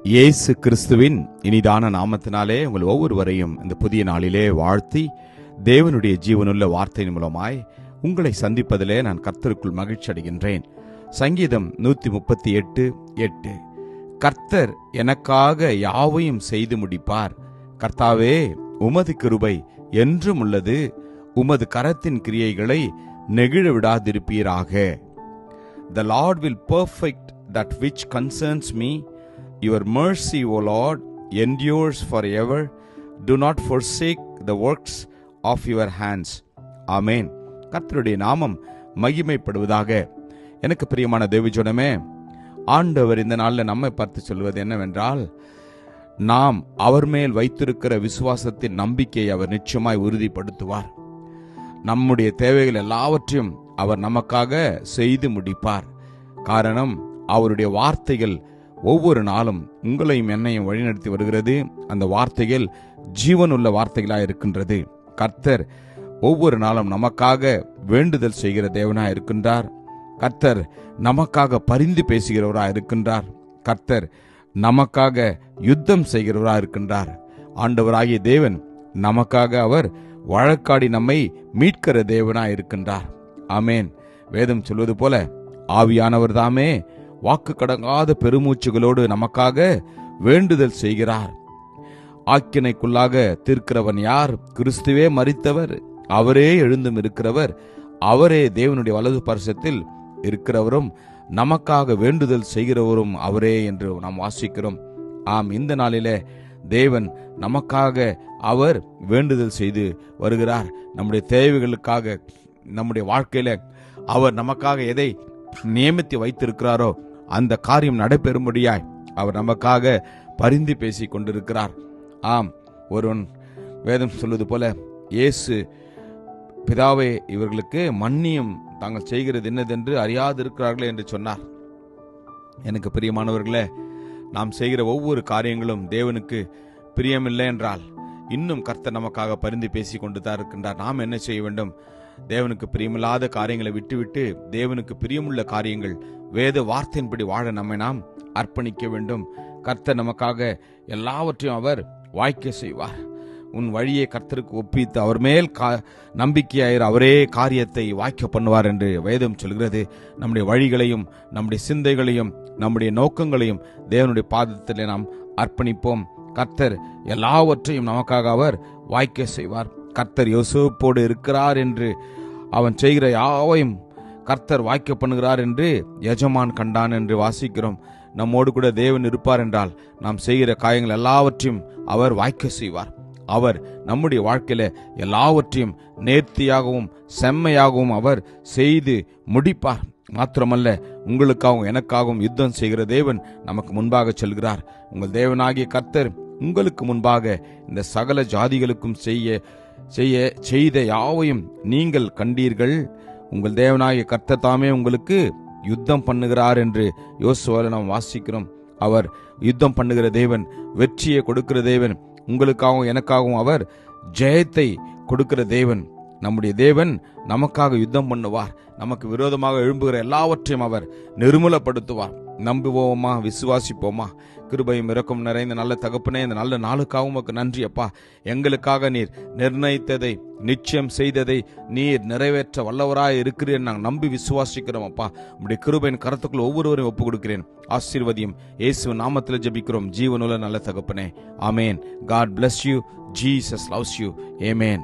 இயேசு கிறிஸ்துவின் இனிதான நாமத்தினாலே உங்கள் ஒவ்வொருவரையும் இந்த புதிய நாளிலே வாழ்த்தி, தேவனுடைய ஜீவனுள்ள வார்த்தையின் மூலமாய் உங்களை சந்திப்பதிலே நான் கர்த்தருக்குள் மகிழ்ச்சி அடைகின்றேன். சங்கீதம் 138:8. கர்த்தர் எனக்காக யாவையும் செய்து முடிப்பார். கர்த்தாவே, உமது கிருபை என்றும் உள்ளது. உமது கரத்தின் கிரியைகளை நெகிழ விடாதிருப்பீராக. The Lord will perfect that which concerns me. Your mercy, O Lord, endures forever. Do not forsake the works of your hands. ஆமென். கர்த்தருடைய நாமம் மகிமைப்படுவதாக. எனக்கு பிரியமான தேவஜனமே, ஆண்டவர் இந்த நாளில் நம்மை பார்த்து சொல்வது என்னவென்றால், நாம் அவர் மேல் வைத்திருக்கிற விசுவாசத்தின் நம்பிக்கையை அவர் நிச்சயமாய் உறுதிப்படுத்துவார். நம்முடைய தேவைகள் எல்லாவற்றையும் அவர் நமக்காக செய்து முடிப்பார். காரணம், அவருடைய வார்த்தைகள் ஒவ்வொரு நாளும் உங்களையும் என்னையும் வழிநடத்தி வருகிறது. அந்த வார்த்தைகள் ஜீவனுள்ள வார்த்தைகளாக இருக்கின்றது. கர்த்தர் ஒவ்வொரு நாளும் நமக்காக வேண்டுதல் செய்கிற தேவனாக இருக்கின்றார். கர்த்தர் நமக்காக பரிந்து பேசுகிறவராக இருக்கின்றார். கர்த்தர் நமக்காக யுத்தம் செய்கிறவராக இருக்கின்றார். ஆண்டவராகிய தேவன் நமக்காக அவர் வழக்காடி நம்மை மீட்கிற தேவனாக இருக்கின்றார். ஆமேன். வேதம் சொல்வது போல ஆவியானவர் தாமே வாக்கு கடங்காத பெருமூச்சுகளோடு நமக்காக வேண்டுதல் செய்கிறார். ஆக்கினைக்குள்ளாக தீர்க்கிறவன் யார்? கிறிஸ்துவே மரித்தவர், அவரே எழுந்தும் இருக்கிறவர், அவரே தேவனுடைய வலது பரிசத்தில் இருக்கிறவரும், நமக்காக வேண்டுதல் செய்கிறவரும் அவரே என்று நாம் வாசிக்கிறோம். ஆம், இந்த நாளிலே தேவன் நமக்காக அவர் வேண்டுதல் செய்து வருகிறார். நம்முடைய தேவைகளுக்காக, நம்முடைய வாழ்க்கையில அவர் நமக்காக எதை நியமித்து வைத்திருக்கிறாரோ அந்த காரியம் நடைபெறும்படியாய் அவர் நமக்காக பரிந்து பேசிக் கொண்டிருக்கிறார். ஆம், ஒருவன் வேதம் சொல்வது போல, இயேசு பிதாவே, இவர்களுக்கு மன்னியும், தாங்கள் செய்கிறது என்னதென்று அறியாதிருக்கிறார்களே என்று சொன்னார். எனக்கு பிரியமானவர்களே, நாம் செய்கிற ஒவ்வொரு காரியங்களும் தேவனுக்கு பிரியமில்லை என்றால் இன்னும் கர்த்தர் நமக்காக பரிந்து பேசி கொண்டு தான் இருக்கின்றார். நாம் என்ன செய்ய வேண்டும்? தேவனுக்கு பிரியமில்லாத காரியங்களை விட்டுவிட்டு தேவனுக்கு பிரியமுள்ள காரியங்கள், வேத வார்த்தையின்படி வாழ நம்மை நாம் அர்ப்பணிக்க வேண்டும். கர்த்தர் நமக்காக எல்லாவற்றையும் அவர் வாய்க்க செய்வார். உன் வழியை கர்த்தருக்கு ஒப்பித்து அவர் மேல் நம்பிக்கையாயிரு, அவரே காரியத்தை வாய்க்க பண்ணுவார் என்று வேதம் சொல்கிறது. நம்முடைய வழிகளையும் நம்முடைய சிந்தைகளையும் நம்முடைய நோக்கங்களையும் தேவனுடைய பாதத்திலே நாம் அர்ப்பணிப்போம். கர்த்தர் எல்லாவற்றையும் நமக்காக அவர் வாய்க்க செய்வார். கர்த்தர் யோசேப்போடு இருக்கிறார் என்று, அவன் செய்கிற யாவையும் கர்த்தர் வாய்க்க பண்ணுகிறார் என்று எஜமான் கண்டான் என்று வாசிக்கிறோம். நம்மோடு கூட தேவன் இருப்பார் என்றால் நாம் செய்கிற காரியங்கள் எல்லாவற்றையும் அவர் வாய்க்க செய்வார். அவர் நம்முடைய வாழ்க்கையில எல்லாவற்றையும் நேர்த்தியாகவும் செம்மையாகவும் அவர் செய்து முடிப்பார். மாத்திரமல்ல, உங்களுக்காகவும் எனக்காகவும் யுத்தம் செய்கிற தேவன் நமக்கு முன்பாக செல்கிறார். உங்கள் தேவனாகிய கர்த்தர் உங்களுக்கு முன்பாக இந்த சகல ஜாதிகளுக்கும் செய்த யாவையும் நீங்கள் கண்டீர்கள். உங்கள் தேவனாகிய கர்த்தர் தாமே உங்களுக்கு யுத்தம் பண்ணுகிறார் என்று யோசுவாவில் நாம் வாசிக்கிறோம். அவர் யுத்தம் பண்ணுகிற தேவன், வெற்றியை கொடுக்கிற தேவன், உங்களுக்காகவும் எனக்காகவும் அவர் ஜெயத்தை கொடுக்கிற தேவன். நம்முடைய தேவன் நமக்காக யுத்தம் பண்ணுவார். நமக்கு விரோதமாக எழும்புகிற எல்லாவற்றையும் அவர் நிர்மூலப்படுத்துவார். நம்புவோமா? விசுவாசிப்போமா? கிருபையும் இரக்கம் நிறைந்த நல்ல தகப்பனே, இந்த நல்ல நாளுக்காகவும் உமக்கு நன்றி அப்பா. எங்களுக்காக நீர் நிர்ணயித்ததை, நிச்சயம் செய்ததை நீர் நிறைவேற்ற வல்லவராய் இருக்கிறீர். நாங்கள் நம்பி விசுவாசிக்கிறோம் அப்பா. உம்முடைய கிருபையின் கரத்துக்குள் ஒவ்வொருவரையும் ஒப்புக் கொடுக்கிறேன். ஆசீர்வதியும். இயேசு நாமத்தில் ஜெபிக்கிறோம் ஜீவனுள்ள நல்ல தகப்பனே. ஆமேன். God bless you. Jesus loves you. Amen.